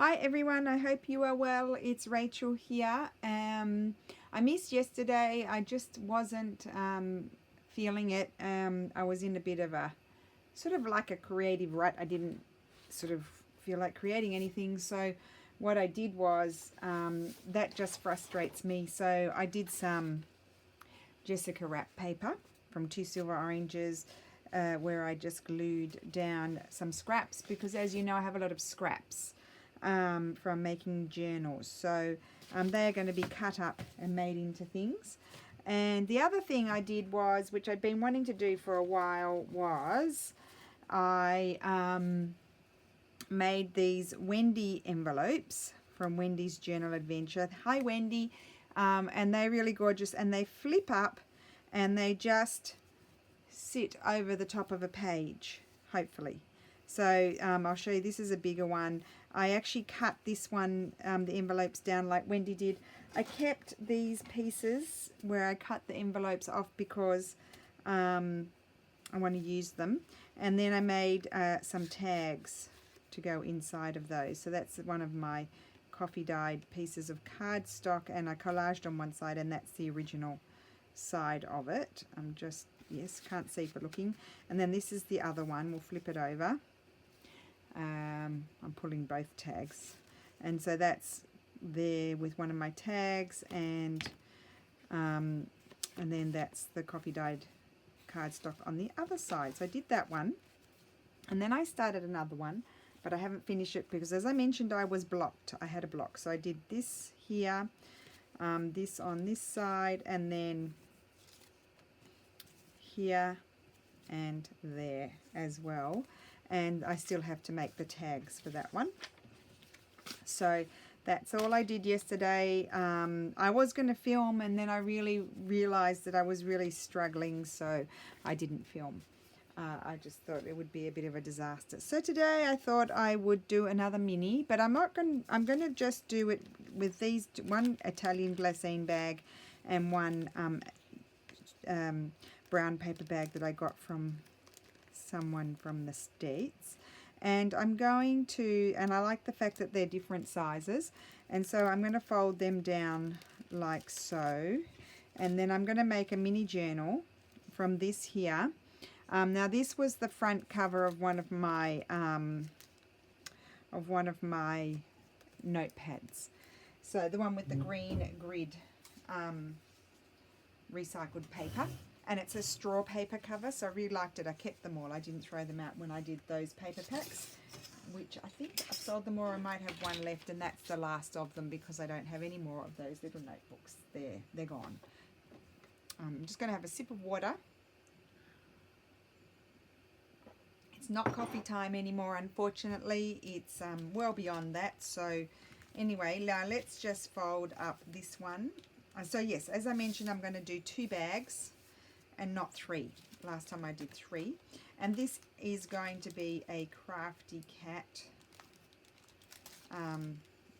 Hi everyone, I hope you are well. It's Rachel here. I missed yesterday. I just wasn't feeling it. I was in a bit of a sort of like a creative rut. I didn't sort of feel like creating anything. So what I did was, that just frustrates me. So I did some Jessica wrap paper from 2 silver oranges, where I just glued down some scraps because, as you know, I have a lot of scraps from making journals. So they are going to be cut up and made into things. And the other thing I did was, which I'd been wanting to do for a while, was I made these Wendy envelopes from Wendy's Journal Adventure. Hi Wendy. And they're really gorgeous, and they flip up and they just sit over the top of a page, hopefully. So I'll show you, this is a bigger one. I actually cut this one, the envelopes down like Wendy did. I kept these pieces where I cut the envelopes off because I want to use them. And then I made some tags to go inside of those. So that's one of my coffee dyed pieces of cardstock, and I collaged on one side, and that's the original side of it. I'm just, yes, can't see for looking. And then this is the other one. We'll flip it over. I'm pulling both tags, and so that's there with one of my tags, and then that's the coffee dyed cardstock on the other side. So I did that one, and then I started another one, but I haven't finished it because, as I mentioned, I was blocked. I had a block, so I did this here, this on this side, and then here and there as well. And I still have to make the tags for that one. So that's all I did yesterday. I was going to film, and then I really realized that I was really struggling, so I didn't film. I just thought it would be a bit of a disaster. So today I thought I would do another mini, but I'm going to just do it with these, one Italian glassine bag and one brown paper bag that I got from someone from the States. And I'm going to, and I like the fact that they're different sizes, and so I'm going to fold them down like so, and then I'm going to make a mini journal from this here. Now this was the front cover of one of my notepads. So the one with the green grid recycled paper, and it's a straw paper cover, so I really liked it. I kept them all. I didn't throw them out when I did those paper packs, which I think I've sold them, or I might have one left, and that's the last of them because I don't have any more of those little notebooks. They're gone. I'm just going to have a sip of water. It's not coffee time anymore, unfortunately. It's well beyond that. So anyway, now let's just fold up this one. So yes, as I mentioned, I'm going to do 2 bags and not 3. Last time I did 3. And this is going to be a Crafty Cat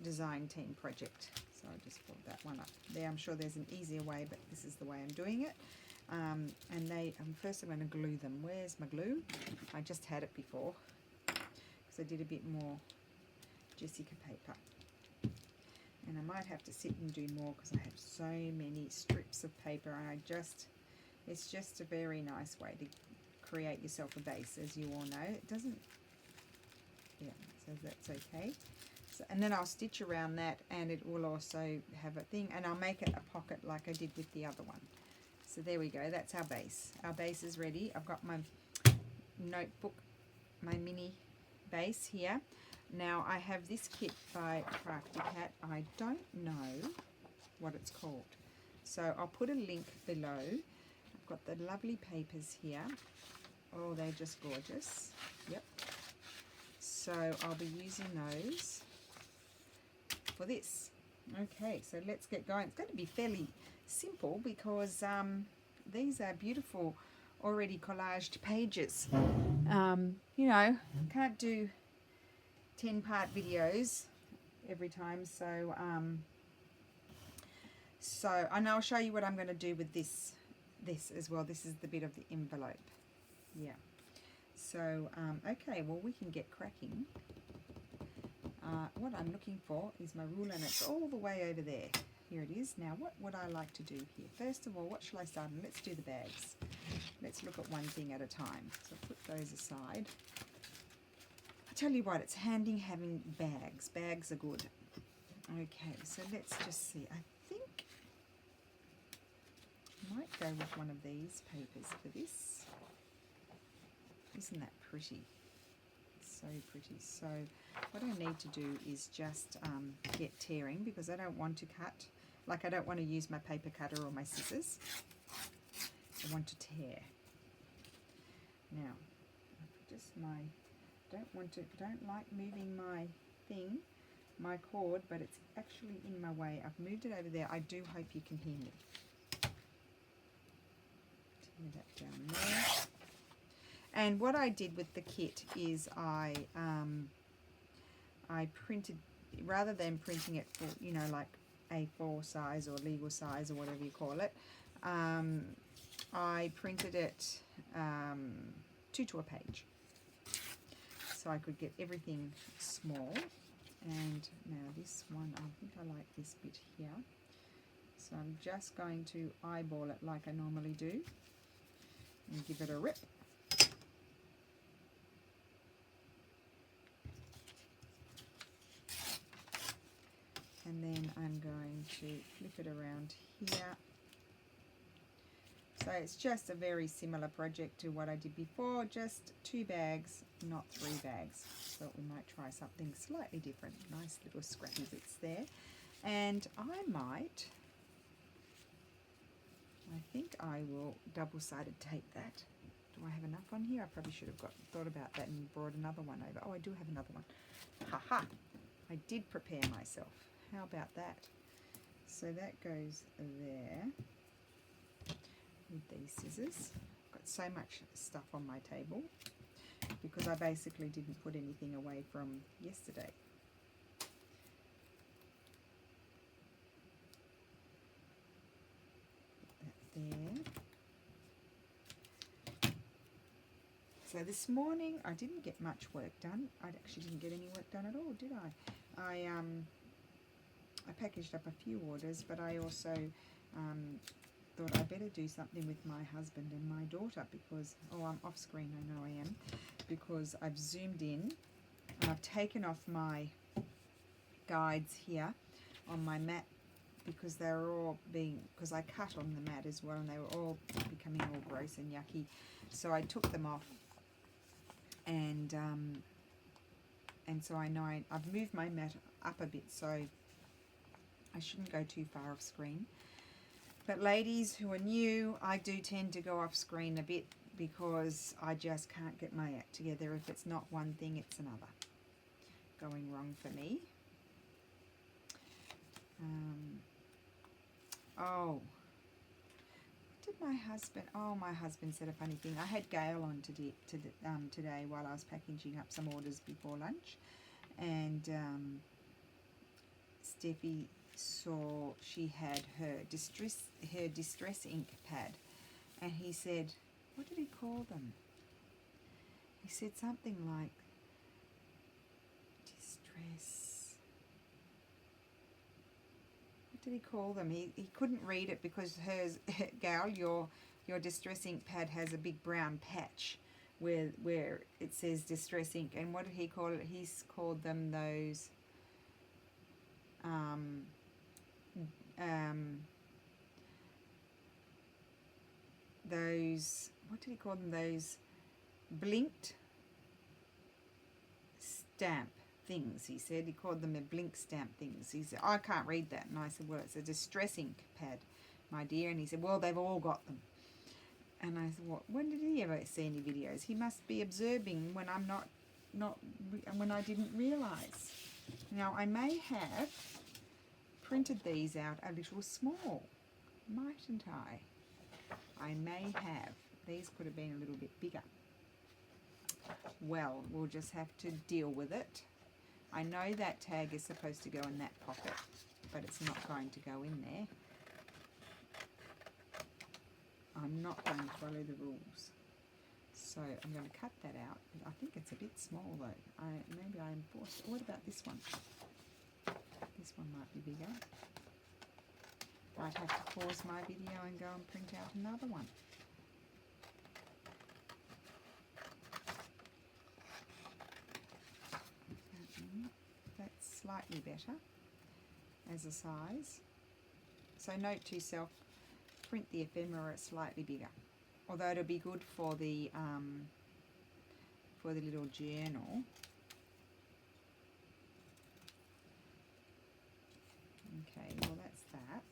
design team project. So I'll just fold that one up there. I'm sure there's an easier way, but this is the way I'm doing it. And first I'm going to glue them. Where's my glue? I just had it before because I did a bit more Jessica paper. And I might have to sit and do more because I have so many strips of paper, and it's just a very nice way to create yourself a base, as you all know. It doesn't, yeah, so that's okay. So, and then I'll stitch around that, and it will also have a thing, and I'll make it a pocket like I did with the other one. So there we go, that's our base. Our base is ready. I've got my notebook, my mini base here. Now I have this kit by Crafty Cat. I don't know what it's called, so I'll put a link below. I've got the lovely papers here. Oh, they're just gorgeous. Yep. So I'll be using those for this. Okay, so let's get going. It's going to be fairly simple because these are beautiful already collaged pages. You know, can't do 10-part videos every time, so and I'll show you what I'm going to do with this as well. This is the bit of the envelope. Yeah. So okay, well, we can get cracking. what I'm looking for is my ruler, and it's all the way over there. Here it is. Now, what would I like to do here? First of all, what shall I start? And let's do the bags. Let's look at one thing at a time. So put those aside. I tell you what, it's handy having bags. Bags are good. Okay, so let's just see. I think I might go with one of these papers for this. Isn't that pretty? So pretty. So what I need to do is just get tearing, because I don't want to cut. Like, I don't want to use my paper cutter or my scissors. I want to tear. Now, just don't like moving my thing, my cord, but it's actually in my way. I've moved it over there. I do hope you can hear me. Tear that down there. And what I did with the kit is I printed, rather than printing it for, you know, like A4 size or legal size or whatever you call it, I printed it 2 to a page, so I could get everything small. And now this one, I think I like this bit here, so I'm just going to eyeball it like I normally do and give it a rip. And then I'm going to flip it around here. So it's just a very similar project to what I did before, just 2 bags, not 3 bags. So we might try something slightly different. Nice little scrappy bits there. And I think I will double-sided tape that. Do I have enough on here? I probably should have thought about that and brought another one over. Oh, I do have another one. Ha-ha! I did prepare myself. How about that? So that goes there with these scissors. I've got so much stuff on my table because I basically didn't put anything away from yesterday. Put that there. So this morning I didn't get much work done. I actually didn't get any work done at all, did I? I packaged up a few orders, but I also thought I better do something with my husband and my daughter because, oh, I'm off screen, I know I am, because I've zoomed in and I've taken off my guides here on my mat because they were all because I cut on the mat as well and they were all becoming all gross and yucky. So I took them off, and so I know I've moved my mat up a bit, so I shouldn't go too far off screen. But ladies who are new, I do tend to go off screen a bit because I just can't get my act together. If it's not one thing, it's another going wrong for me. Oh, did my husband? Oh, my husband said a funny thing. I had Gail on today while I was packaging up some orders before lunch, and Steffi saw she had her distress ink pad, and he said, what did he call them? He said something like distress. What did he call them? He couldn't read it because hers, Gal, your distress ink pad has a big brown patch where it says distress ink. And what did he call it? He's called them those what did he call them? Those blinked stamp things, he said. He called them the blink stamp things. He said, I can't read that. And I said, well, it's a distress ink pad, my dear. And he said, well, they've all got them. And I said, well, when did he ever see any videos? He must be observing when I'm when I didn't realise. Now, I may have printed these out a little small, mightn't I? I may have. These could have been a little bit bigger. Well, we'll just have to deal with it. I know that tag is supposed to go in that pocket, but it's not going to go in there. I'm not going to follow the rules. So I'm going to cut that out. I think it's a bit small though. Maybe I embossed. What about this one? This one might be bigger. Might have to pause my video and go and print out another one. That's slightly better as a size. So note to yourself, print the ephemera slightly bigger. Although it'll be good for the little journal. Okay, well that's that.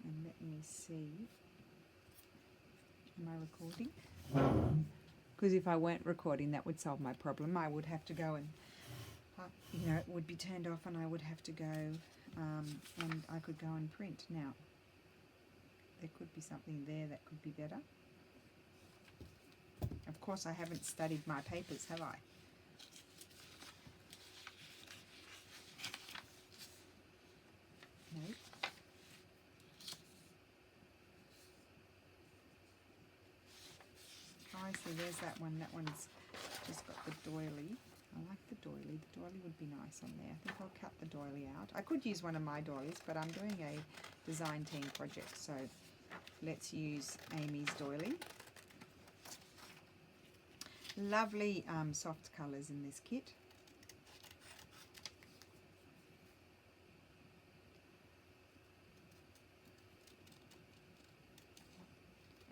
And let me see. Am I recording? Because if I weren't recording, that would solve my problem. I would have to go and, you know, it would be turned off and I would have to go and I could go and print. Now, there could be something there that could be better. Of course, I haven't studied my papers, have I? No. Oh, I see, there's that one. That one's just got the doily. I like the doily. The doily would be nice on there. I think I'll cut the doily out. I could use one of my doilies, but I'm doing a design team project, so let's use Amy's doily. Lovely soft colours in this kit.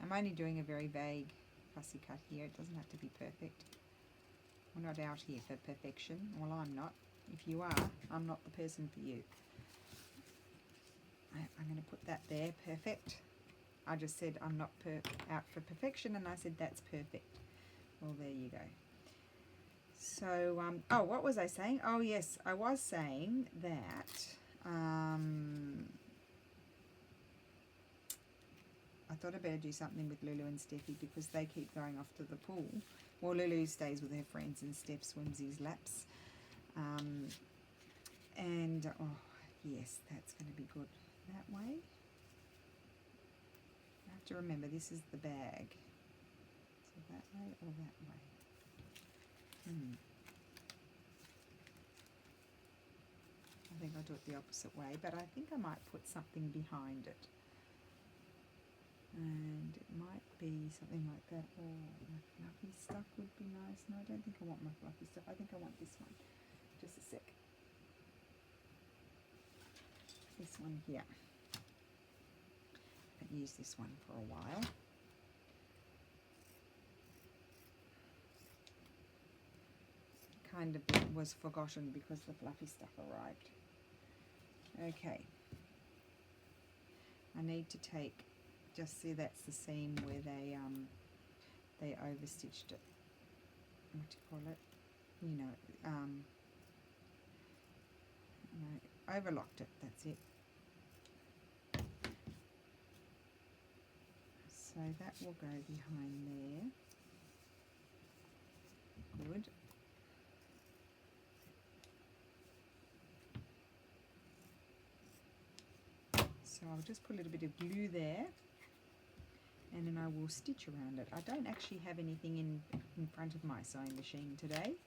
I'm only doing a very vague fussy cut here. It doesn't have to be perfect. We're not out here for perfection. Well, I'm not. If you are, I'm not the person for you. I'm going to put that there. Perfect. I just said I'm not out for perfection, and I said that's perfect. Well, there you go. So, oh, what was I saying? Oh, yes, I was saying that I thought I'd better do something with Lulu and Steffi because they keep going off to the pool. Well, Lulu stays with her friends and Steph swims his laps. And, oh, yes, that's going to be good that way. I have to remember this is the bag. So that way or that way? I think I'll do it the opposite way, but I think I might put something behind it. And it might be something like that. Oh, my fluffy stuff would be nice. No, I don't think I want my fluffy stuff. I think I want this one. Just a sec. This one here. I haven't used this one for a while. Kind of was forgotten because the fluffy stuff arrived. Okay. I need to take, just see that's the seam where they overstitched it. What do you call it? You know, no, overlocked it. That's it. So that will go behind there. Good. So I'll just put a little bit of glue there, and then I will stitch around it. I don't actually have anything in front of my sewing machine today.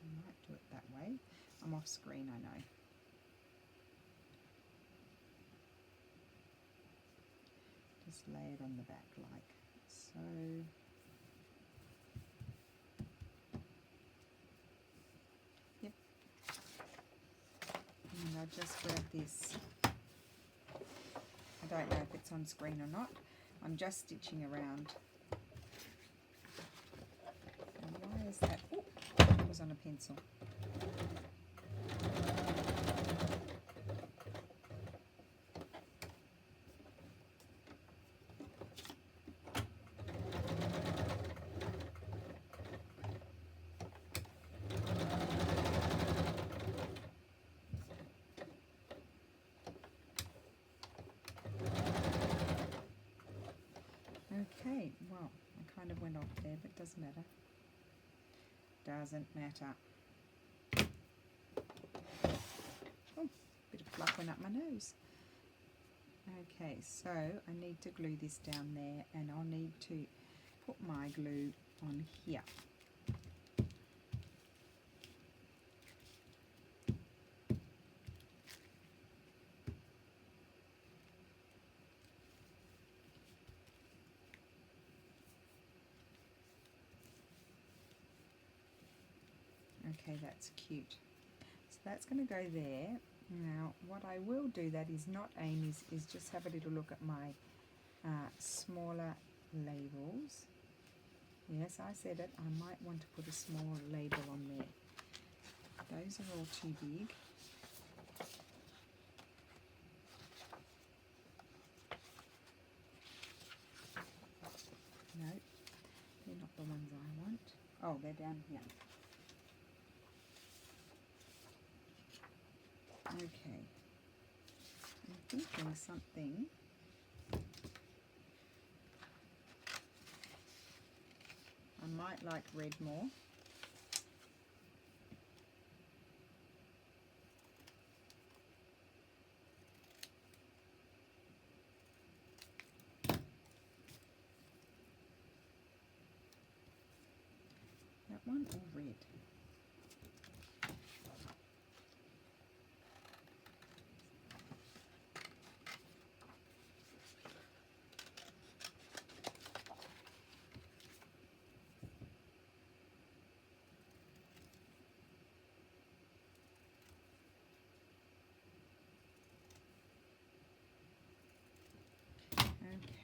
I might do it that way. I'm off screen, I know. Just lay it on the back like so. Yep. And I'll just grab this. I don't know if it's on screen or not. I'm just stitching around. And why is that? Oh, it was on a pencil. Okay, well, I kind of went off there, but it doesn't matter. Doesn't matter. Oh, bit of fluff went up my nose. Okay, so I need to glue this down there, and I'll need to put my glue on here. Okay, that's cute. So that's going to go there. Now, what I will do that is not aim is just have a little look at my smaller labels. Yes, I said it. I might want to put a small label on there. Those are all too big. No, they're not the ones I want. Oh, they're down here. Okay, I'm thinking something. I might like red more. That one or red?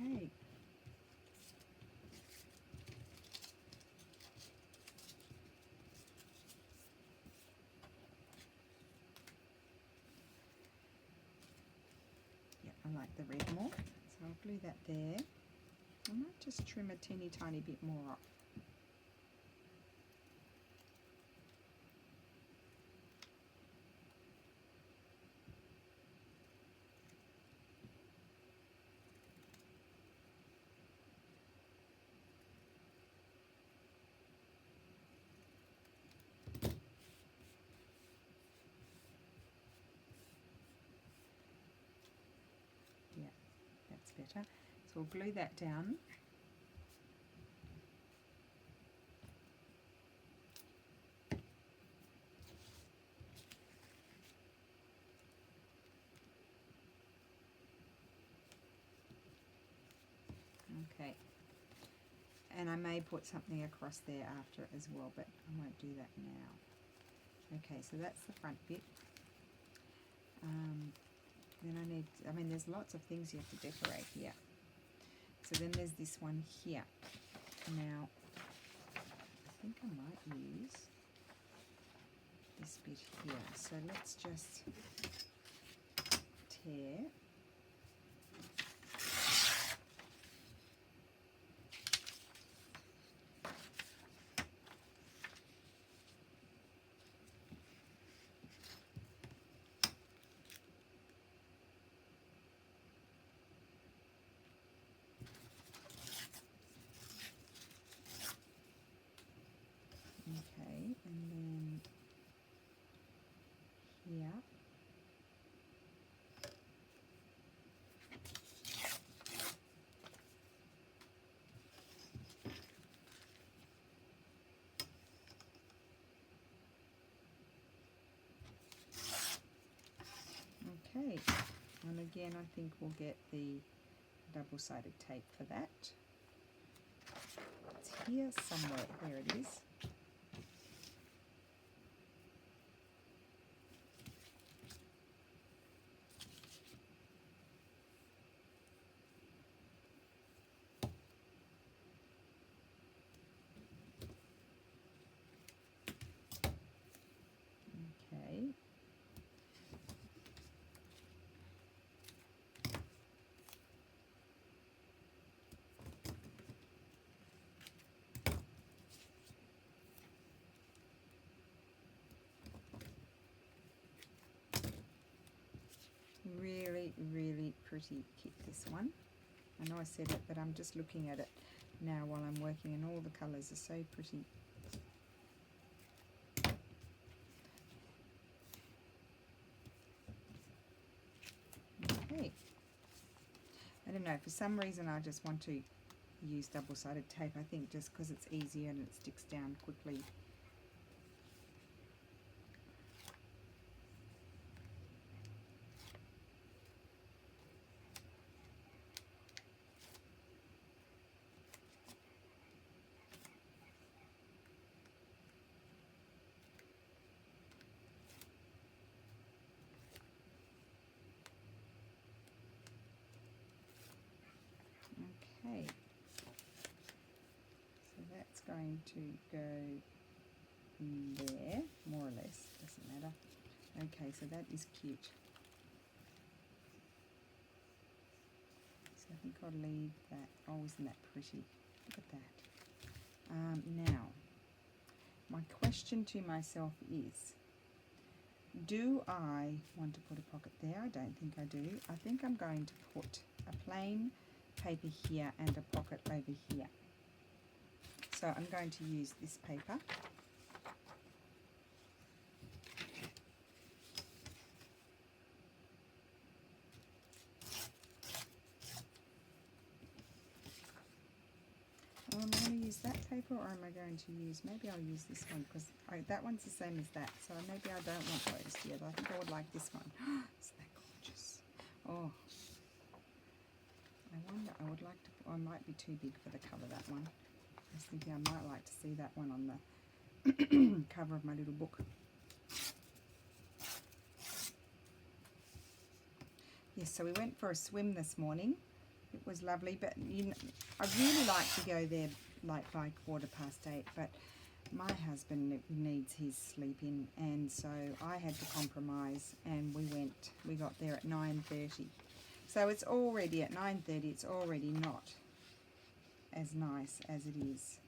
Okay. Yeah, I like the red more, so I'll glue that there. I might just trim a teeny tiny bit more off. Yeah, that's better. So we'll glue that down. Okay, and I may put something across there after it as well, but I won't do that now. Okay, so that's the front bit. Then I mean there's lots of things you have to decorate here. So then there's this one here. Now, I think I might use this bit here. So let's just tear. Okay, and then here. Okay, and again I think we'll get the double-sided tape for that. It's here somewhere. There it is. Okay. Really, really pretty kit, this one. I know I said it, but I'm just looking at it now while I'm working, and all the colours are so pretty. Okay. know, for some reason I just want to use double-sided tape. I think just because it's easier and it sticks down quickly. Okay, so that's going to go there, more or less, doesn't matter. Okay, so that is cute. So I think I'll leave that. Oh, isn't that pretty? Look at that. Now, my question to myself is, do I want to put a pocket there? I don't think I do. I think I'm going to put a plain paper here and a pocket over here. So I'm going to use this paper. Am I going to use that paper, or am I going to use, maybe I'll use this one, because that one's the same as that, so maybe I don't want those together. I think I would like this one. Isn't that gorgeous? Oh, I wonder, I would like to, I might be too big for the cover, that one. I was thinking I might like to see that one on the cover of my little book. Yes, so we went for a swim this morning. It was lovely, but you know, I really like to go there like by 8:15, but my husband needs his sleep in, and so I had to compromise, and we got there at 9:30. So it's already at 9:30, it's already not as nice as it is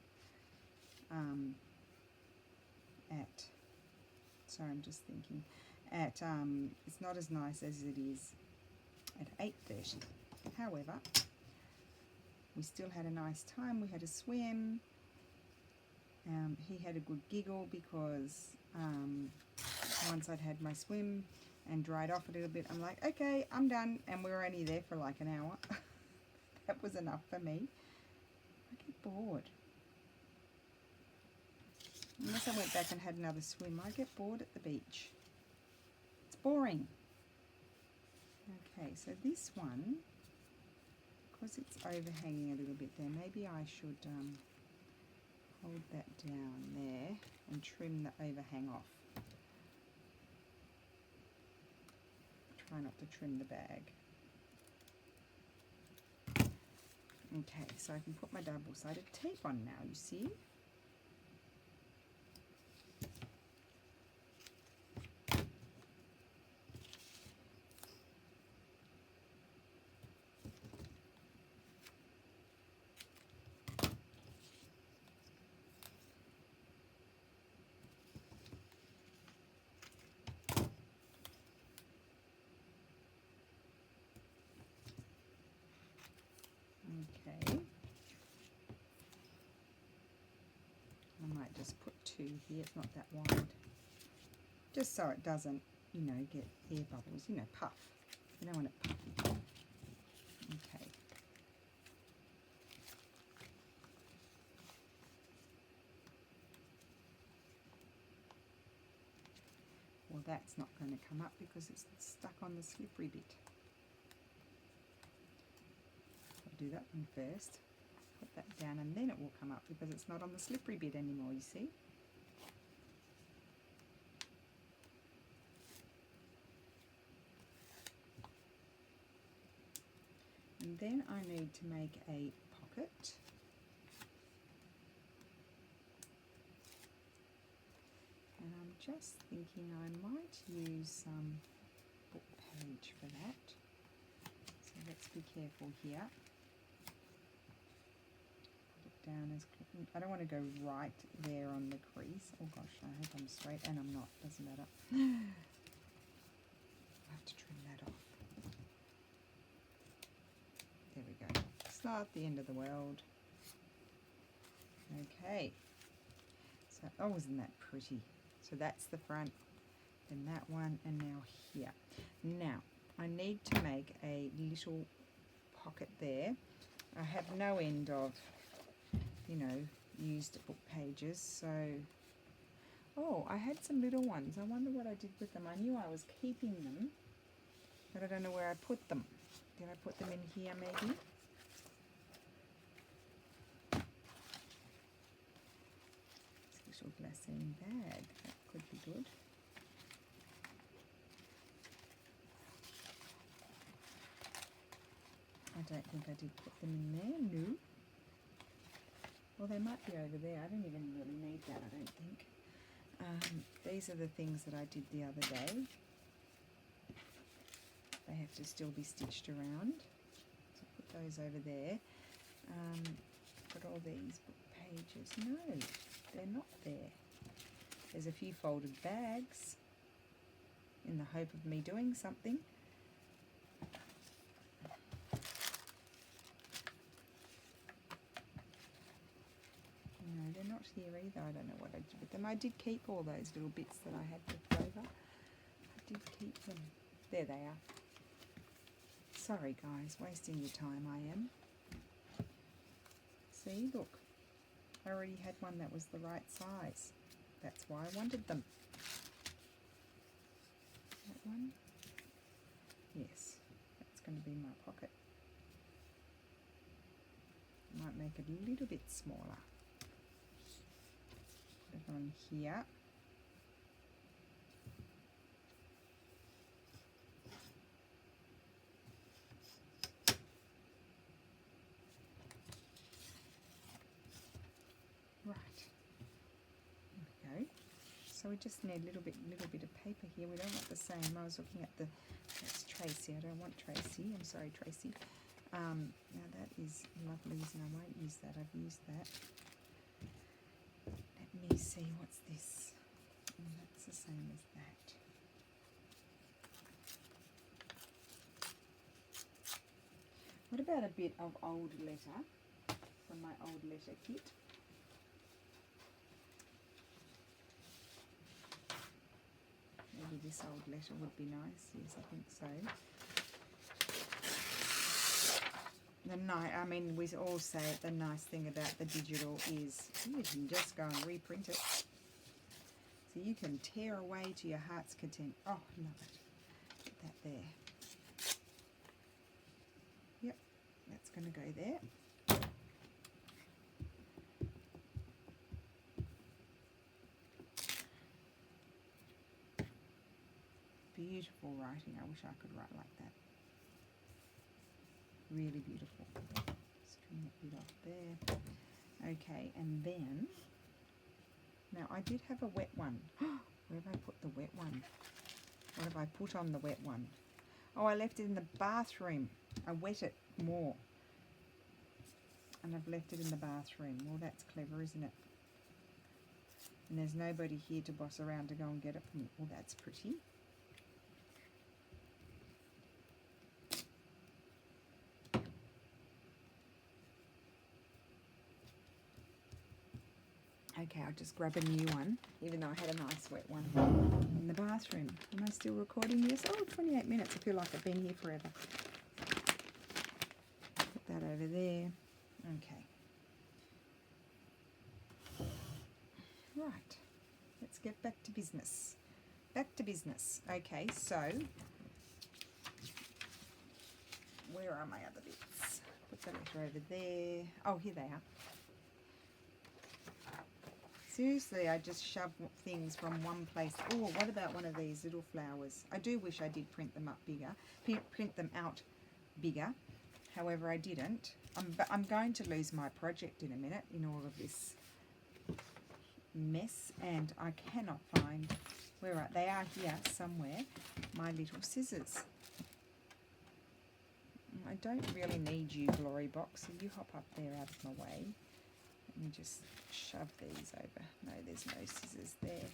sorry, I'm just thinking, it's not as nice as it is at 8:30. However, we still had a nice time. We had a swim. He had a good giggle because once I'd had my swim and dried off a little bit, I'm like, okay, I'm done. And we were only there for like an hour. That was enough for me. I get bored. Unless I went back and had another swim, I get bored at the beach. It's boring. Okay, so this one, because it's overhanging a little bit there, maybe I should hold that down there and trim the overhang off. Try not to trim the bag. Okay, so I can put my double-sided tape on now, you see? Okay. I might just put 2 here, it's not that wide. Just so it doesn't, you know, get air bubbles, you know, puff. You don't want it puffy. Okay. Well, that's not going to come up because it's stuck on the slippery bit. I'll do that one first. Put that down and then it will come up because it's not on the slippery bit anymore, you see. And then I need to make a pocket. And I'm just thinking I might use some book page for that. So let's be careful here. Put it down as, I don't want to go right there on the crease. Oh gosh, I hope I'm straight, and I'm not, doesn't matter. I'll have to trim that off. There we go. It's not the end of the world. Okay. So, oh, isn't that pretty? So that's the front, then that one, and now here. Now, I need to make a little pocket there. I have no end of, you know, used book pages, so... Oh, I had some little ones. I wonder what I did with them. I knew I was keeping them, but I don't know where I put them. Did I put them in here maybe? Special glassine bag. That could be good. I don't think I did put them in there. No. Well, they might be over there. I don't even really need that, I don't think. These are the things that I did the other day. They have to still be stitched around. So put those over there. Put all these book pages. No, they're not there. There's a few folded bags in the hope of me doing something. No, they're not here either. I don't know what I did with them. I did keep all those little bits that I had left over. I did keep them. There they are. Sorry guys, wasting your time I am. See, look. I already had one that was the right size. That's why I wanted them. That one? Yes, that's going to be my pocket. Might make it a little bit smaller. Put it on here. Right. There we go. So we just need a little bit of paper here. We don't want the same. I was looking at the, that's Tracy. I don't want Tracy. I'm sorry, Tracy. Now that is lovely, and I won't use that. I've used that. Let me see, what's this? Oh, that's the same as that. What about a bit of old letter from my old letter kit? Maybe this old letter would be nice. Yes, I think so. I mean, we all say it, the nice thing about the digital is you can just go and reprint it. So you can tear away to your heart's content. Oh, love it. Put that there. Yep, that's going to go there. Beautiful writing. I wish I could write like that. Really beautiful. String that bit off there. Okay, and then, now I did have a wet one. Where have I put the wet one? What have I put on the wet one? Oh, I left it in the bathroom. I wet it more. And I've left it in the bathroom. Well, that's clever, isn't it? And there's nobody here to boss around to go and get it for me. Well, that's pretty. Okay, I'll just grab a new one, even though I had a nice wet one in the bathroom. Am I still recording this? Oh, 28 minutes. I feel like I've been here forever. Put that over there. Okay. Right. Let's get back to business. Back to business. Okay, so where are my other bits? Put the letter over there. Oh, here they are. Seriously, I just shove things from one place. Oh, what about one of these little flowers? I do wish I did print them up bigger, print them out bigger. However, I didn't. I'm going to lose my project in a minute in all of this mess, and I cannot find where they are here somewhere. My little scissors. I don't really need you, Glory Box, so you hop up there out of my way. Let me just shove these over. No, there's no scissors there.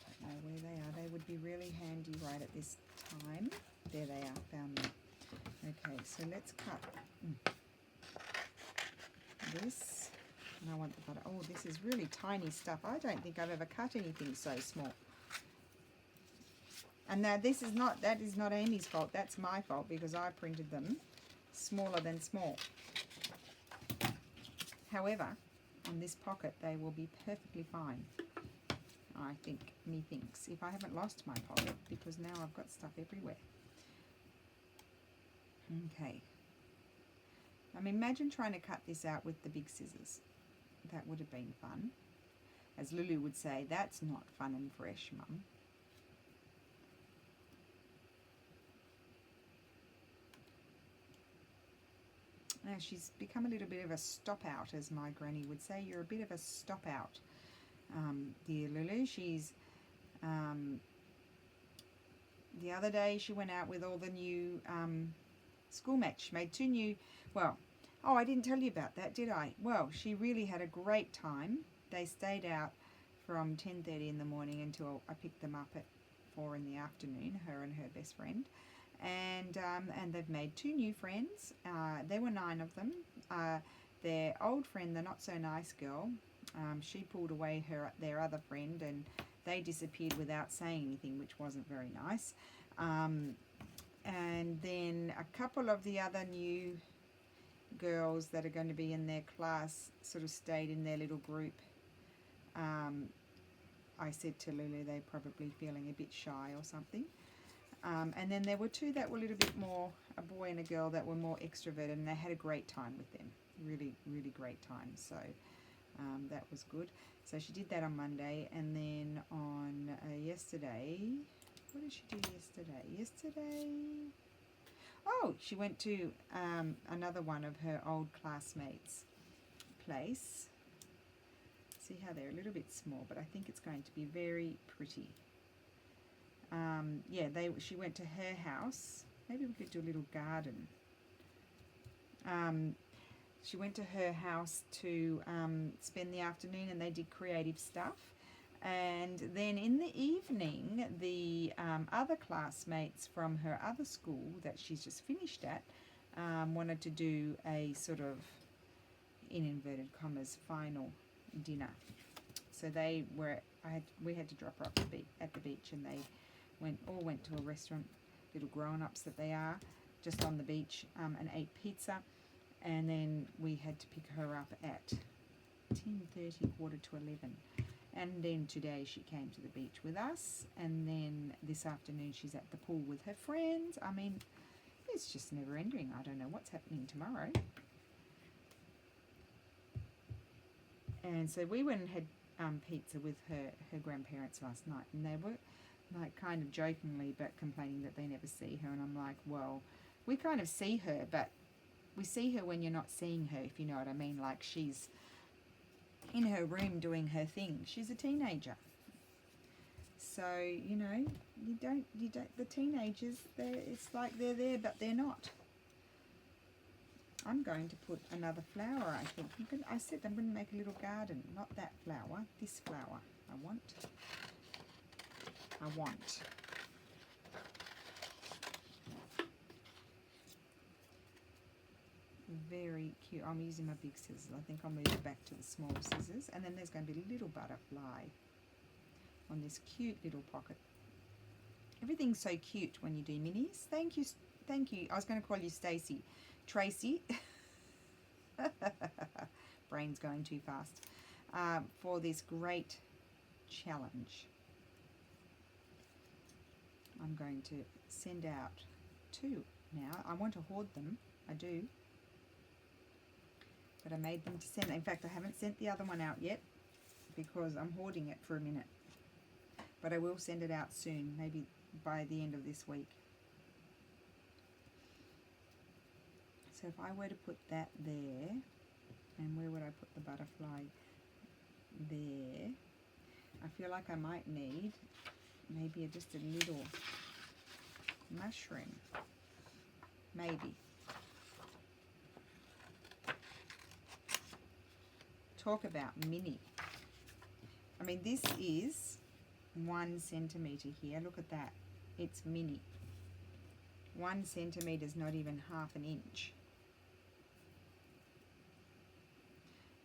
Don't know where they are. They would be really handy right at this time. There they are. Found them. Okay, so let's cut this. And I want the butter. Oh, this is really tiny stuff. I don't think I've ever cut anything so small. And now that is not Amy's fault. That's my fault because I printed them smaller than small. However, on this pocket they will be perfectly fine. I think, methinks, if I haven't lost my pocket, because now I've got stuff everywhere. Okay. Imagine trying to cut this out with the big scissors. That would have been fun. As Lulu would say, that's not fun and fresh, Mum. Now she's become a little bit of a stop out, as my granny would say. You're a bit of a stop out, dear Lulu. She's the other day she went out with all the new schoolmates. She made 2 new, well, oh, I didn't tell you about that, did I? Well, she really had a great time. They stayed out from 10:30 in the morning until I picked them up at 4 in the afternoon, her and her best friend. And they've made 2 new friends. There were 9 of them. Their old friend, the not so nice girl, she pulled away their other friend, and they disappeared without saying anything, which wasn't very nice. And then a couple of the other new girls that are going to be in their class sort of stayed in their little group. I said to Lulu they're probably feeling a bit shy or something. And then there were 2 that were a little bit more, a boy and a girl, that were more extroverted, and they had a great time with them. Really, really great time. So that was good. So she did that on Monday, and then on yesterday, what did she do yesterday? Oh, she went to another one of her old classmates' place. See how they're a little bit small, but I think it's going to be very pretty. Yeah, she went to her house. Maybe we could do a little garden. She went to her house to spend the afternoon, and they did creative stuff. And then in the evening, the other classmates from her other school that she's just finished at wanted to do a sort of, in inverted commas, final dinner. So they were, we had to drop her off at the beach, and they all went to a restaurant, little grown-ups that they are, just on the beach, and ate pizza. And then we had to pick her up at 10:30, quarter to 11. And then today she came to the beach with us, and then this afternoon she's at the pool with her friends. I mean, it's just never ending. I don't know what's happening tomorrow. And so we went and had pizza with her grandparents last night, and they were like kind of jokingly but complaining that they never see her. And I'm like, well, we kind of see her, but we see her when you're not seeing her, if you know what I mean. Like, she's in her room doing her thing. She's a teenager. So, you know, you don't, the teenagers, it's like they're there, but they're not. I'm going to put another flower, I think. I said I'm going to make a little garden. Not that flower, this flower. I want. Very cute. I'm using my big scissors. I think I'll move it back to the small scissors. And then there's going to be a little butterfly on this cute little pocket. Everything's so cute when you do minis. Thank you. Thank you. I was going to call you Stacy. Tracy. Brain's going too fast. For this great challenge. I'm going to send out 2 now. I want to hoard them. I do. But I made them to send. In fact, I haven't sent the other one out yet because I'm hoarding it for a minute. But I will send it out soon, maybe by the end of this week. So if I were to put that there, and where would I put the butterfly? There. I feel like I might need maybe just a little mushroom. Maybe. Talk about mini. I mean, this is 1 centimetre here. Look at that. It's mini. 1 centimetre is not even half an inch.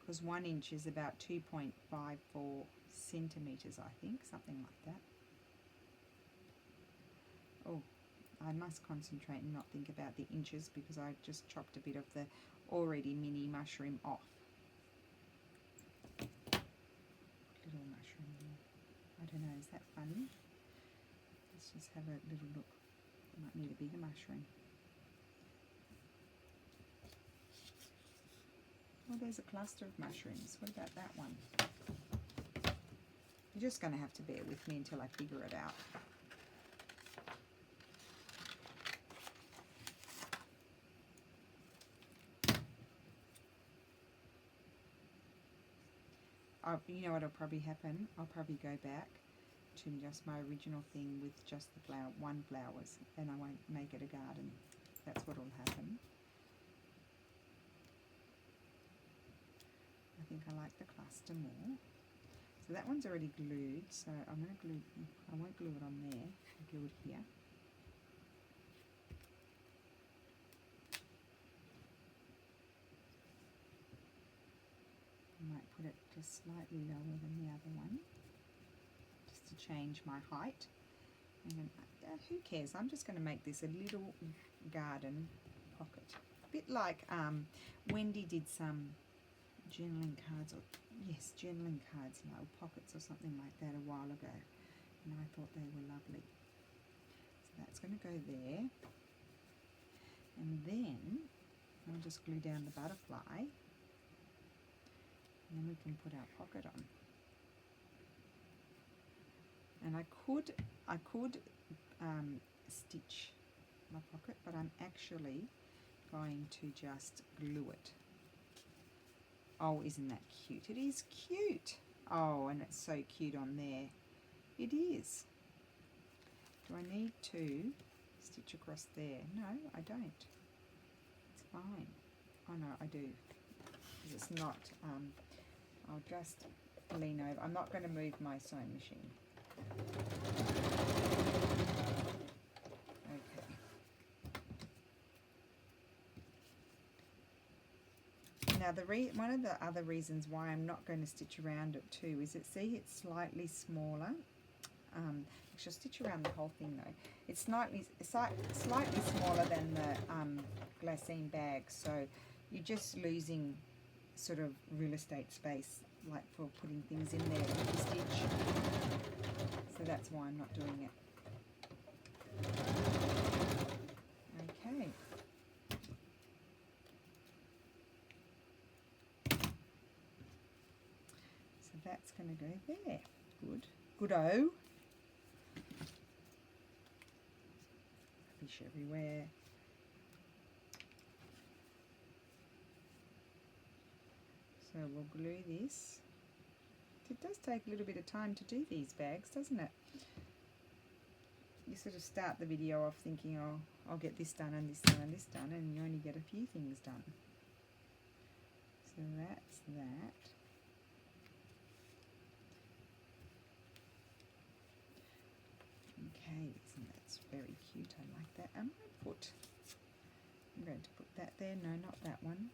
Because 1 inch is about 2.54 centimetres, I think. Something like that. Oh, I must concentrate and not think about the inches because I just chopped a bit of the already mini mushroom off. Little mushroom there. I don't know, is that funny? Let's just have a little look. I might need a bigger mushroom. Oh, there's a cluster of mushrooms. What about that one? You're just going to have to bear with me until I figure it out. You know what will probably happen? I'll probably go back to just my original thing with just the one flowers, and I won't make it a garden. That's what will happen. I think I like the cluster more. So that one's already glued, so I'm going to glue, I won't glue it on there, I'll glue it here. I might put it just slightly lower than the other one, just to change my height. And then, who cares? I'm just going to make this a little garden pocket. A bit like Wendy did some journaling cards, or yes, journaling cards, you know, pockets or something like that a while ago. And I thought they were lovely. So that's going to go there. And then I'll just glue down the butterfly. And then we can put our pocket on. And I could stitch my pocket, but I'm actually going to just glue it. Oh, isn't that cute? It is cute. Oh, and it's so cute on there. It is. Do I need to stitch across there? No, I don't. It's fine. Oh no, I do. Because it's not, I'll just lean over. I'm not going to move my sewing machine. Okay. Now one of the other reasons why I'm not going to stitch around it too is see it's slightly smaller. Actually, stitch around the whole thing though. It's slightly smaller than the glassine bag, so you're just losing sort of real estate space, like for putting things in there if you stitch. So that's why I'm not doing it. Okay. So that's going to go there. Good. Good-o. Fish everywhere. So we'll glue this. It does take a little bit of time to do these bags, doesn't it? You sort of start the video off thinking, oh, I'll get this done and this done and this done, and you only get a few things done. So that's that. Okay, so that's very cute. I like that. I'm going to put that there. No, not that one.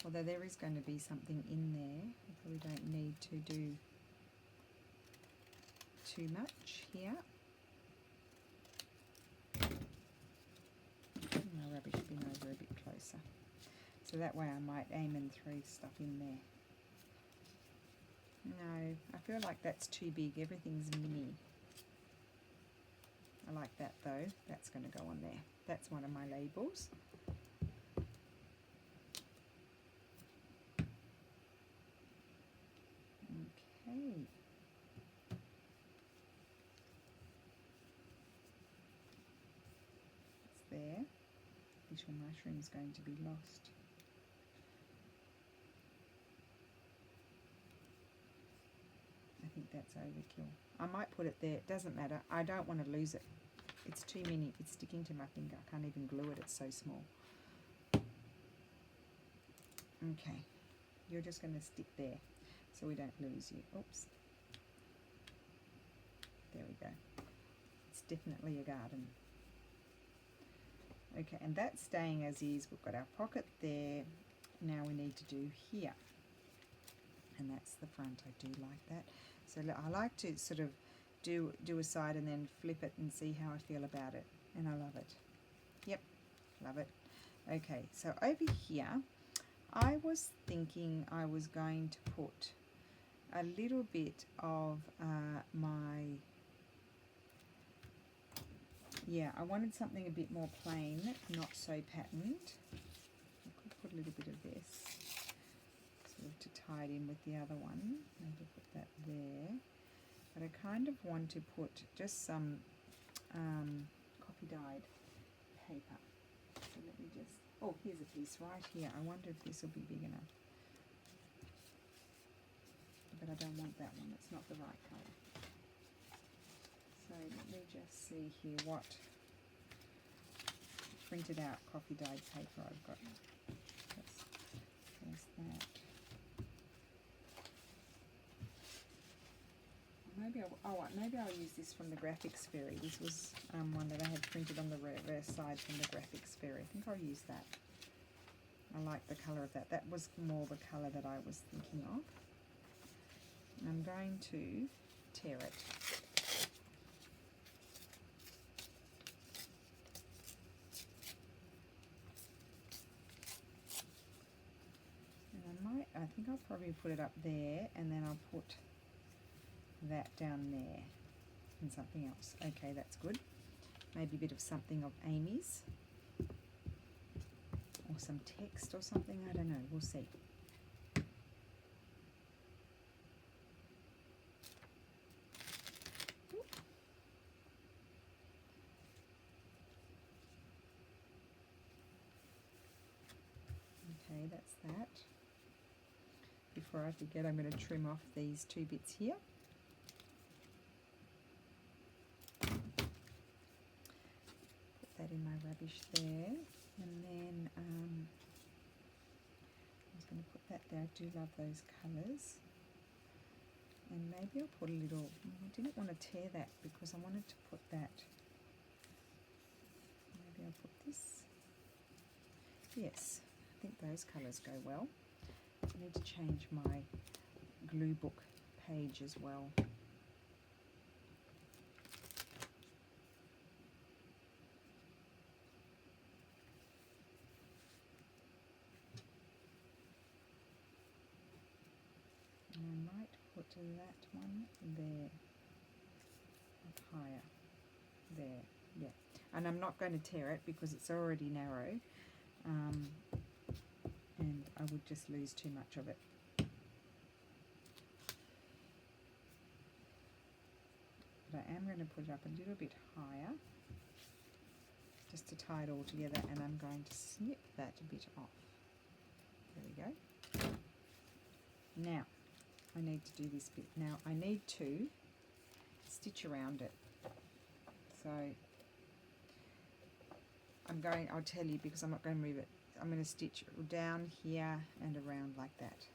Although there is going to be something in there, I probably don't need to do too much here. My rubbish bin over a bit closer. So that way I might aim and throw stuff in there. No, I feel like that's too big. Everything's mini. I like that though. That's going to go on there. That's one of my labels. Okay. It's there. Little mushroom is going to be lost. I think that's overkill. I might put it there. It doesn't matter. I don't want to lose it. It's too many. It's sticking to my finger. I can't even glue it. It's so small. Okay. You're just going to stick there so we don't lose you. Oops. There we go. It's definitely a garden. Okay, and that's staying as is. We've got our pocket there. Now we need to do here. And that's the front. I do like that. So I like to sort of do a side and then flip it and see how I feel about it, and I love it. Yep, love it. Okay, so over here I was thinking I was going to put a little bit of I wanted something a bit more plain, not so patterned. I could put a little bit of this sort of to tie it in with the other one. Maybe put that there. But I kind of want to put just some copy dyed paper. So let me just, oh, here's a piece right here. I wonder if this will be big enough. But I don't want that one, it's not the right colour. So let me just see here what printed out copy dyed paper I've got. There's that. Maybe I'll use this from the Graphics Fairy. This was one that I had printed on the reverse side from the Graphics Fairy. I think I'll use that. I like the colour of that. That was more the colour that I was thinking of. And I'm going to tear it. And I think I'll probably put it up there, and then I'll put that down there and something else. Okay, that's good. Maybe a bit of something of Amy's or some text or something. I don't know. We'll see. Okay, that's that. Before I forget, I'm going to trim off these two bits here. Put that in my rubbish there, and then I was going to put that there. I do love those colours. And maybe I'll put a little, I didn't want to tear that because I wanted to put that, maybe I'll put this. Yes, I think those colours go well. I need to change my glue book page as well. And I might put that one there, up higher, there, yeah. And I'm not going to tear it because it's already narrow. And I would just lose too much of it. But I am going to put it up a little bit higher just to tie it all together, and I'm going to snip that a bit off. There we go. Now I need to do this bit. Now I need to stitch around it. So I'll tell you because I'm not going to move it. I'm going to stitch down here and around like that.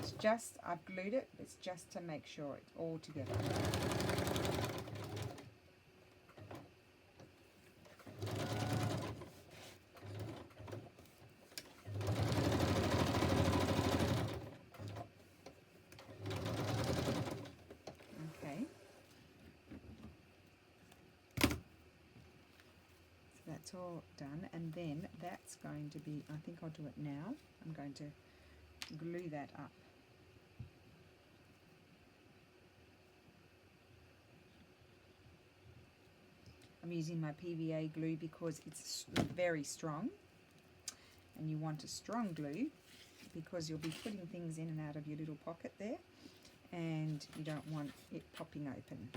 It's just, I've glued it, it's just to make sure it's all together. Okay. That's all done, and then that's going to be, I think I'll do it now. I'm going to glue that up. I'm using my PVA glue because it's very strong, and you want a strong glue because you'll be putting things in and out of your little pocket there, and you don't want it popping open.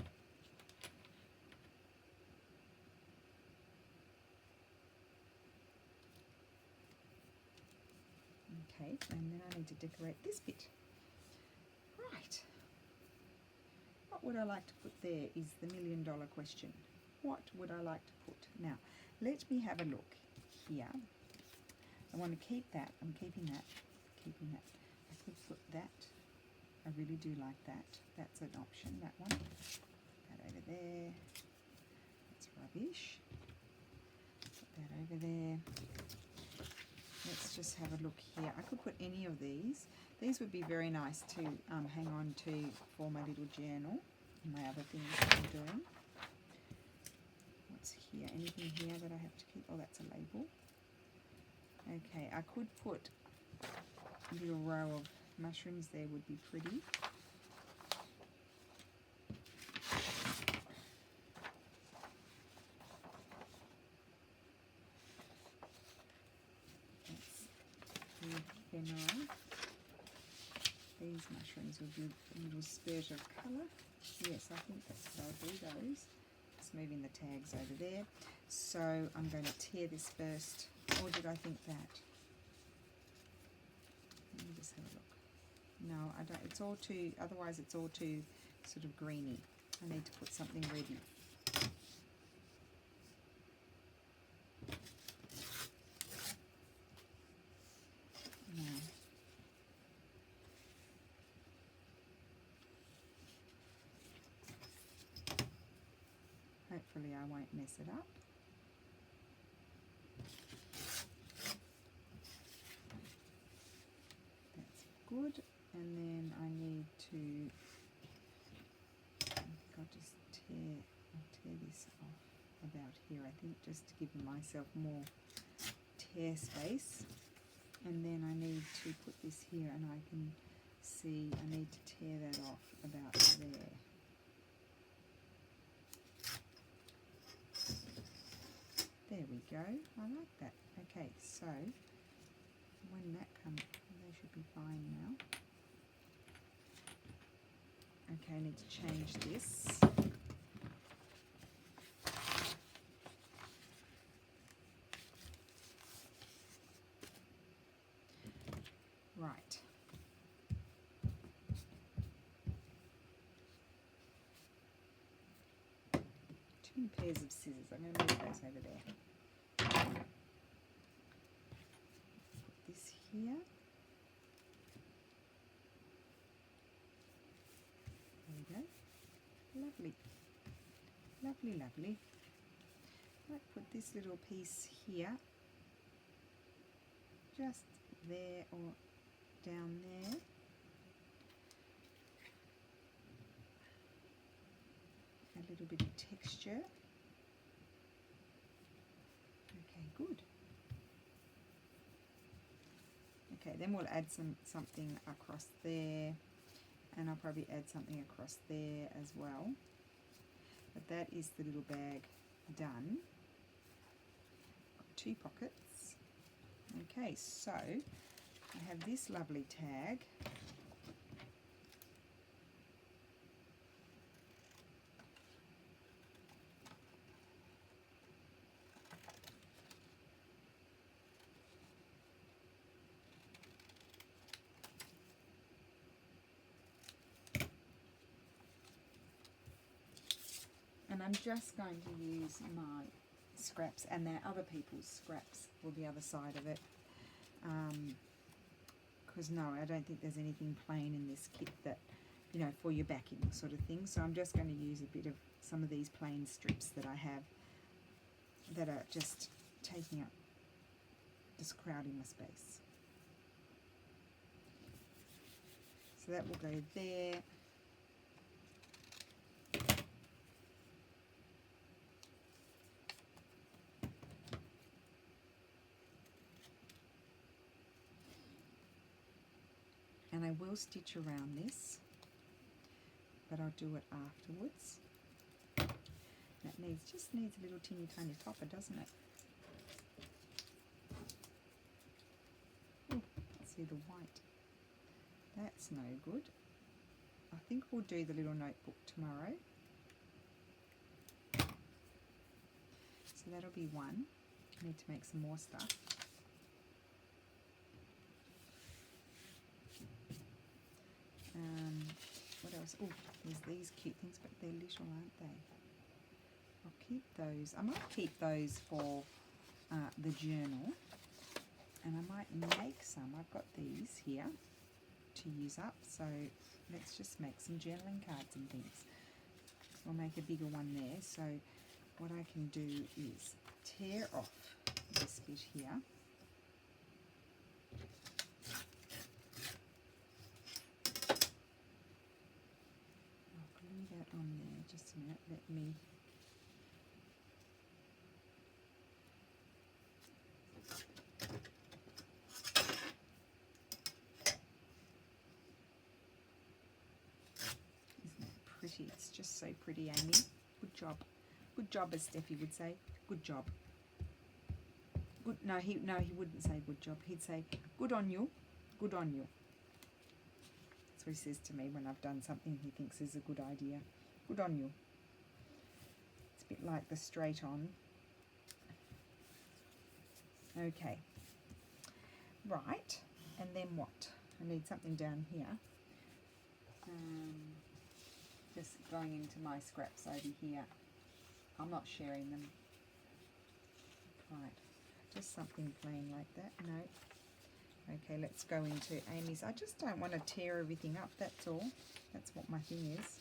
Okay, and then I need to decorate this bit. Right. What would I like to put there is the million-dollar question. What would I like to put? Now, let me have a look here. I want to keep that. I'm keeping that. Keeping that. I could put that. I really do like that. That's an option, that one. That over there. That's rubbish. Put that over there. let's just have a look here. I could put any of these. These would be very nice to hang on to for my little journal and my other things that I'm doing. What's here? Anything here that I have to keep? Oh, that's a label. Okay, I could put a little row of mushrooms there, would be pretty. These mushrooms would be a little spurt of colour. Yes, I think that's what I'll do those. Just moving the tags over there. So I'm going to tear this first. Or did I think that? Let me just have a look. No, I don't. It's all too, otherwise it's all too sort of greeny. I need to put something ready. Hopefully I won't mess it up. That's good. And then I need to, I'll just tear this off about here, I think, just to give myself more tear space. And then I need to put this here, and I can see I need to tear that off about there. There we go. I like that. Okay, so when that comes, they should be fine now. Okay, I need to change this. Right. Too many pairs of scissors. I'm going to move those over there. Put this here. There we go. Lovely. Lovely, lovely. I might put this little piece here. Just there or down there. A little bit of texture. Okay, good. Okay, then we'll add something across there, and I'll probably add something across there as well. But that is the little bag done. Got 2 pockets. Okay, so I have this lovely tag. And I'm just going to use my scraps, and there are other people's scraps for the other side of it. Because no, I don't think there's anything plain in this kit that, you know, for your backing sort of thing. So I'm just going to use a bit of some of these plain strips that I have that are just taking up, just crowding my space. So that will go there. And I will stitch around this, but I'll do it afterwards. That just needs a little teeny tiny topper, doesn't it? Ooh, see the white. That's no good. I think we'll do the little notebook tomorrow. So that'll be one. I need to make some more stuff. What else? Oh, there's these cute things, but they're little, aren't they? I'll keep those. I might keep those for the journal, and I might make some. I've got these here to use up, so let's just make some journaling cards and things. I'll make a bigger one there. So what I can do is tear off this bit here. pretty. It's just so pretty, Amy. Good job. Good job, as Steffi would say. Good job. Good. No, he wouldn't say good job. He'd say good on you. Good on you. That's what he says to me when I've done something he thinks is a good idea. Good on you. It's a bit like the straight on. Okay. Right. And then what? I need something down here. Just going into my scraps over here. I'm not sharing them. Right. Just something plain like that. No. Okay, let's go into Amy's. I just don't want to tear everything up, that's all. That's what my thing is.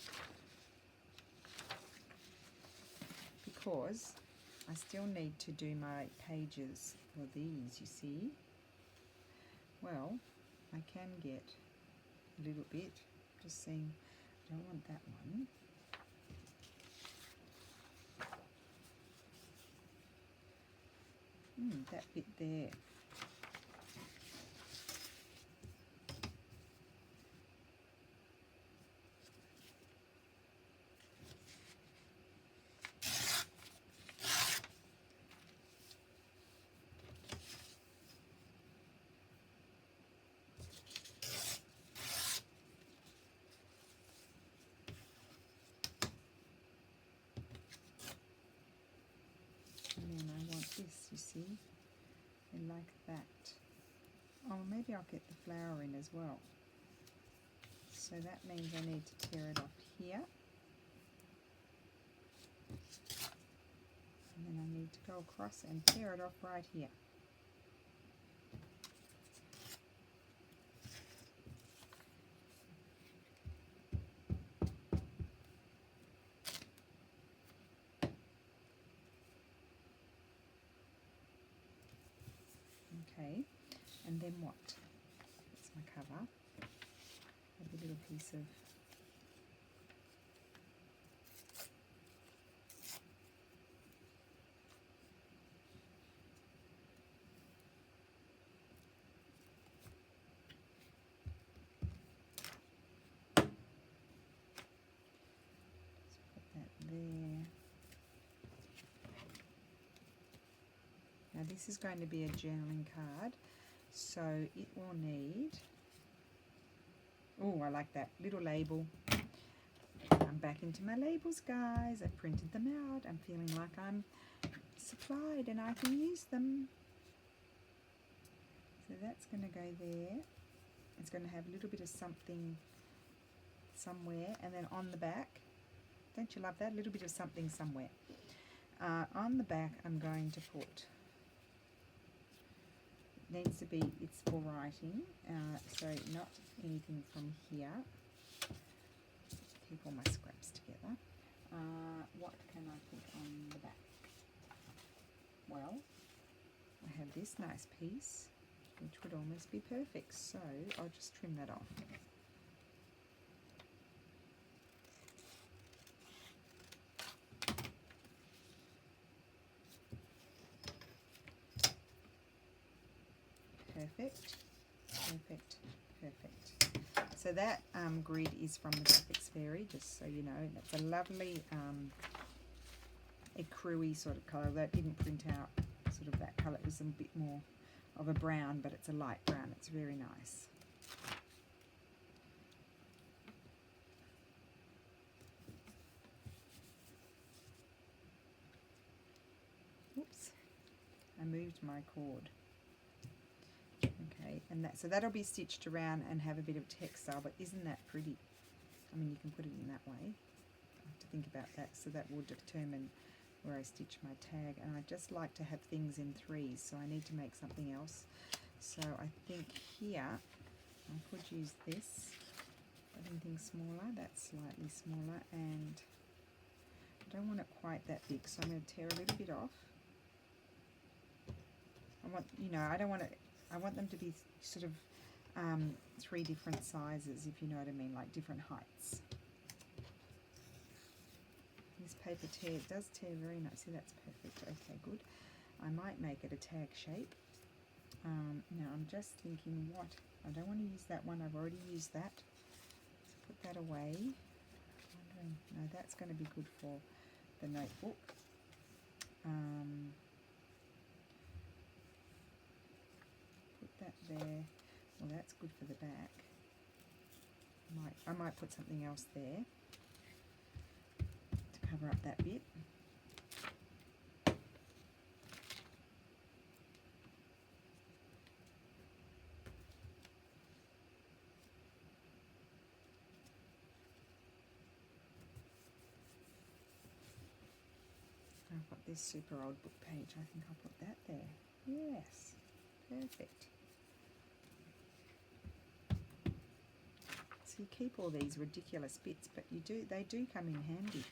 Because I still need to do my pages for these, you see. Well, I can get a little bit. Just seeing, I don't want that one. That bit there. And then I want this, you see, and like that. Oh, maybe I'll get the flower in as well. So that means I need to tear it off here. And then I need to go across and tear it off right here. Okay, and then what? That's my cover. A little piece of there. Now this is going to be a journaling card, so it will need, oh, I like that little label. I'm back into my labels, guys. I've printed them out. I'm feeling like I'm supplied and I can use them. So that's going to go there. It's going to have a little bit of something somewhere, and then on the back, don't you love that? A little bit of something somewhere. On the back, I'm going to put, it needs to be, it's for writing, so not anything from here. Keep all my scraps together. What can I put on the back? Well, I have this nice piece, which would almost be perfect, so I'll just trim that off. Perfect, perfect, perfect. So that grid is from the Graphics Fairy, just so you know. It's a lovely ecru-y sort of colour. That didn't print out sort of that colour. It was a bit more of a brown, but it's a light brown. It's very nice. Oops, I moved my cord. Okay, and that, so that'll be stitched around and have a bit of textile, but isn't that pretty? I mean, you can put it in that way. I have to think about that, so that will determine where I stitch my tag. And I just like to have things in threes, so I need to make something else. So I think here I could use this, but anything smaller, that's slightly smaller, and I don't want it quite that big, so I'm going to tear a little bit off. I want, you know, I don't want it, I want them to be sort of 3 different sizes, if you know what I mean, like different heights. This paper does tear very nice. See, that's perfect. Okay, good. I might make it a tag shape. Now I'm just thinking what, I don't want to use that one. I've already used that. So put that away. I wonder No, that's going to be good for the notebook. Put that there. Well, that's good for the back. I might put something else there to cover up that bit. I've got this super old book page. I think I'll put that there. Yes, perfect. So you keep all these ridiculous bits, but they do come in handy.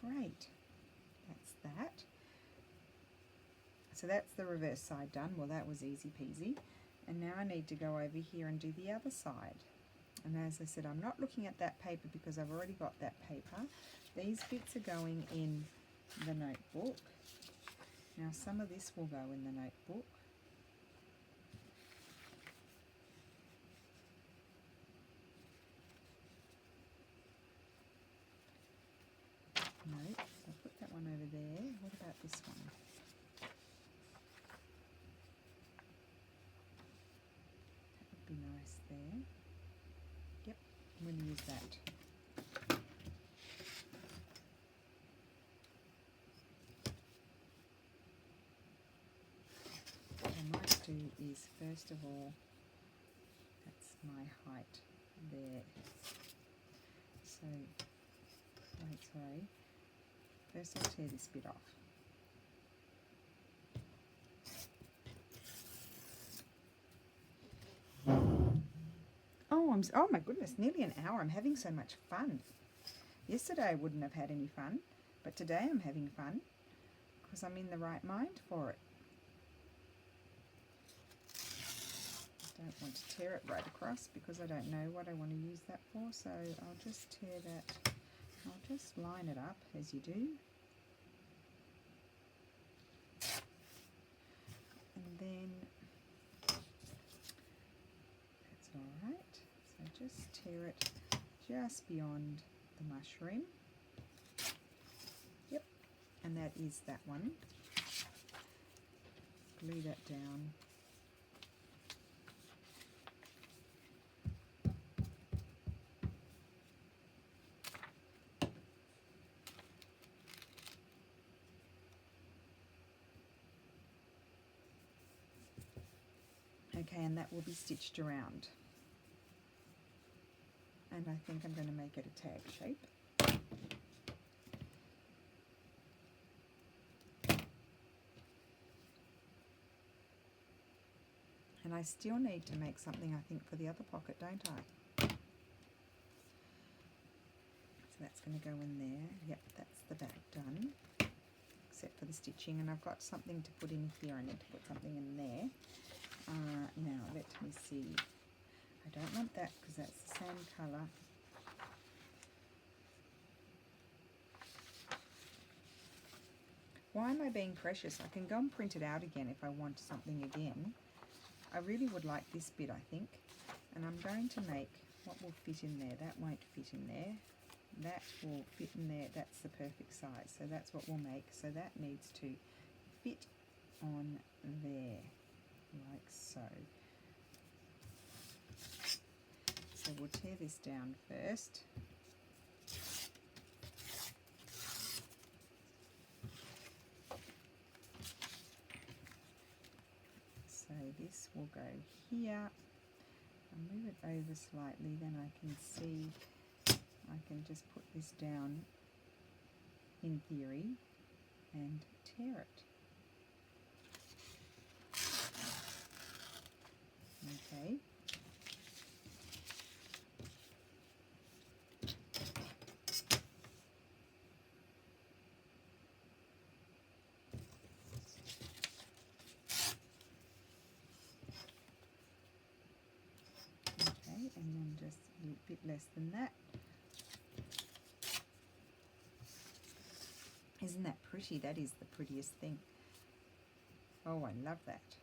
Great, that's that. So that's the reverse side done. Well, that was easy peasy. And now I need to go over here and do the other side. And as I said, I'm not looking at that paper because I've already got that paper. These bits are going in the notebook. Now some of this will go in the notebook. No, I'll put that one over there. What about this one? Be nice there. Yep, I'm going to use that. What I might do is, first of all, that's my height there. So, wait, sorry. First I'll tear this bit off. Oh my goodness, nearly an hour. I'm having so much fun. Yesterday I wouldn't have had any fun, but today I'm having fun because I'm in the right mind for it. I don't want to tear it right across because I don't know what I want to use that for, so I'll just tear that. I'll just line it up as you do. And then that's all right. So just tear it just beyond the mushroom. Yep, and that is that one. Glue that down. Okay, and that will be stitched around. And I think I'm going to make it a tag shape. And I still need to make something, I think, for the other pocket, don't I? So that's going to go in there. Yep, that's the back done, except for the stitching. And I've got something to put in here. I need to put something in there. Now, let me see. I don't want that because that's the same colour. Why am I being precious? I can go and print it out again if I want something again. I really would like this bit, I think. And I'm going to make what will fit in there. That won't fit in there. That will fit in there. That's the perfect size. So that's what we'll make. So that needs to fit on there, like so. So we'll tear this down first. So this will go here. I'll move it over slightly, then I can see I can just put this down in theory and tear it. Okay. And then just a little bit less than that. Isn't that pretty? That is the prettiest thing. Oh, I love that.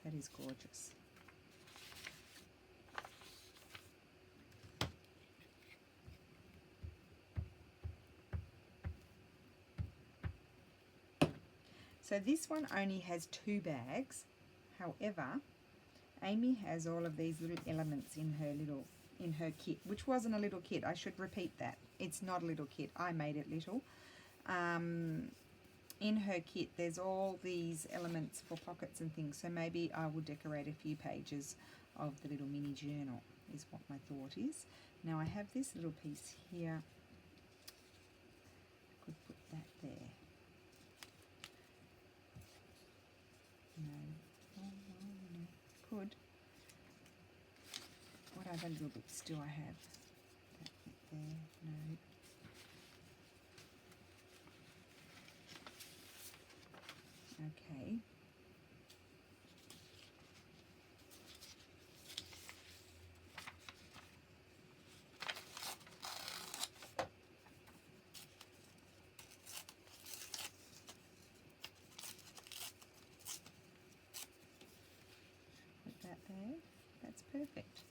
That is gorgeous. So this one only has 2 bags. However, Amy has all of these little elements in her kit, which wasn't a little kit. I should repeat that. It's not a little kit. I made it little. In her kit, there's all these elements for pockets and things. So maybe I will decorate a few pages of the little mini journal, is what my thought is. Now I have this little piece here. I could put that there. No. Oh, no. Could. What other little bits do I have? That bit there. No. Okay. Put that there. That's perfect.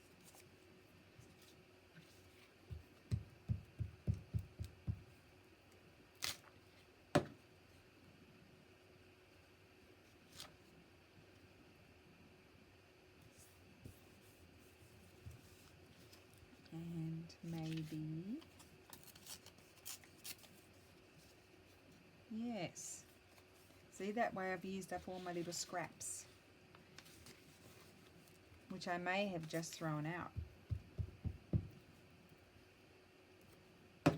And maybe, yes, see, that way I've used up all my little scraps, which I may have just thrown out. And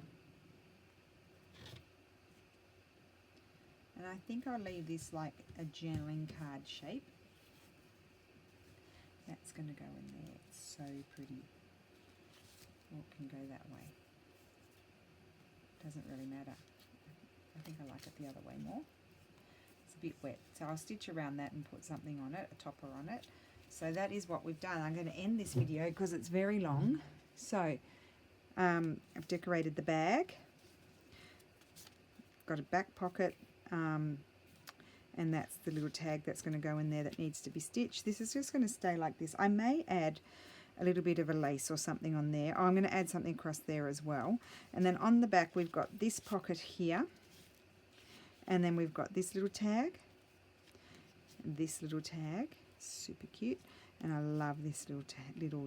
I think I'll leave this like a journaling card shape. That's going to go in there. It's so pretty. Or it can go that way. Doesn't really matter. I think I like it the other way more. It's a bit wet. So I'll stitch around that and put something on it, a topper on it. So that is what we've done. I'm going to end this video because it's very long. So I've decorated the bag. Got a back pocket. And that's the little tag that's going to go in there that needs to be stitched. This is just going to stay like this. I may add a little bit of a lace or something on there. Oh, I'm going to add something across there as well. And then on the back we've got this pocket here, and then we've got this little tag, this little tag, super cute. And I love this little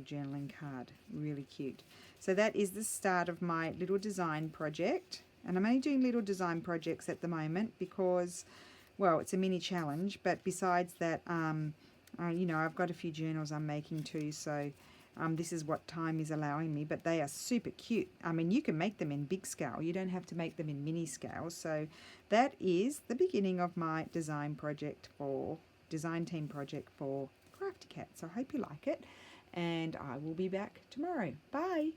journaling card, really cute. So that is the start of my little design project. And I'm only doing little design projects at the moment because, well, it's a mini challenge. But besides that, you know, I've got a few journals I'm making too. So this is what time is allowing me. But they are super cute. I mean, you can make them in big scale. You don't have to make them in mini scale. So that is the beginning of my design team project for Crafty Cat. So I hope you like it. And I will be back tomorrow. Bye.